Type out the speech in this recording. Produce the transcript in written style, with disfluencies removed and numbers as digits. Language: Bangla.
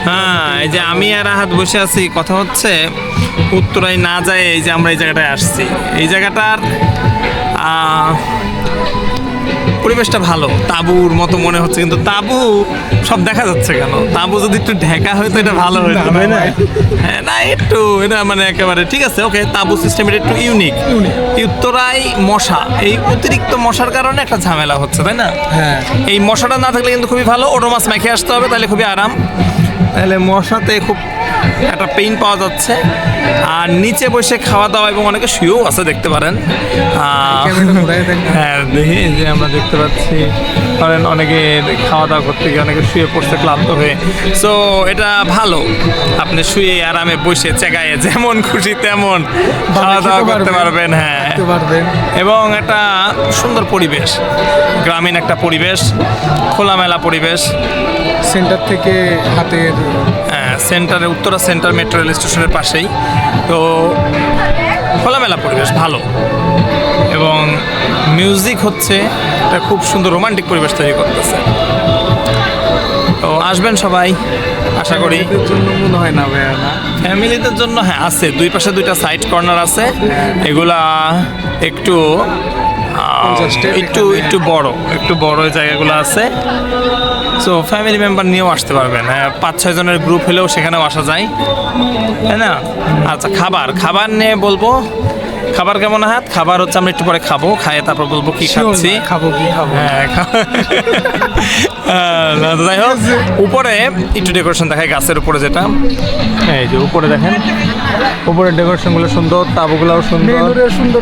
হ্যাঁ, এই যে আমি আর রাহাত বসে আছি, কথা হচ্ছে উত্তরায় না যায় এই যে আমরা এই জায়গাটায় আসছি। এই জায়গাটার পরিবেশটা ভালো, তাঁবুর মতো মনে হচ্ছে, কিন্তু তাঁবু সব দেখা যাচ্ছে কেন? তাঁবু যদি একটু ঢাকা হয়তো এটা ভালো হতো, তাই না? হ্যাঁ, না একটু এটা মানে একেবারে ঠিক আছে, ওকে। তাঁবু সিস্টেমের একটু ইউনিক। উত্তরায় মশা, এই অতিরিক্ত মশার কারণে একটা ঝামেলা হচ্ছে, তাই না? হ্যাঁ, এই মশাটা না থাকলে কিন্তু খুবই ভালো, ওডোমাস মেখে আসতে হবে, তাহলে খুবই আরাম। তাহলে মশাতে খুব একটা পেইন পাওয়া যাচ্ছে। আর নিচে বসে খাওয়া দাওয়া, এবং অনেকে শুয়েও আছে, দেখতে পারেন। হ্যাঁ, দেখি যে আমরা দেখতে পাচ্ছি ধরেন অনেকে খাওয়া দাওয়া করতে গিয়ে অনেকে শুয়ে পড়ছে ক্লান্ত হয়ে। সো এটা ভালো, আপনি শুয়ে আরামে বসে চেগায়ে যেমন খুশি তেমন খাওয়া দাওয়া করতে পারবেন। হ্যাঁ, এবং একটা সুন্দর পরিবেশ, গ্রামীণ একটা পরিবেশ, খোলামেলা পরিবেশ। সেন্টার থেকে হাতের সেন্টারে, উত্তরা সেন্টার মেট্রো রেল স্টেশনের পাশেই। তো খোলামেলা পরিবেশ ভালো, এবং মিউজিক হচ্ছে একটা খুব সুন্দর রোমান্টিক পরিবেশ তৈরি করতেছে। তো আসবেন সবাই, আশা করি। জন্য মনে হয় না ভাইয়া, না ফ্যামিলিদের জন্য হ্যাঁ আছে, দুই পাশে দুইটা সাইড কর্নার আছে, এগুলা একটু একটু বড় জায়গাগুলো আছে। সো ফ্যামিলি মেম্বার নিয়েও আসতে পারবেন। হ্যাঁ, 5-6 জনের গ্রুপ হলেও সেখানেও আসা যায়, তাই না? আচ্ছা, খাবার নিয়ে বলবো। খাবার কেমন? হাত খাবার হচ্ছে আমরা একটু পরে খাবো, খাইয়ে তারপর বলবো কি খাচ্ছি। হ্যাঁ, যাই হোক, উপরে একটু ডেকোরেশন দেখায়, গাছের উপরে যেটা, এই যে উপরে দেখেন, উপরের ডেকোরেশনগুলো সুন্দর, তাঁবুগুলোও সুন্দর।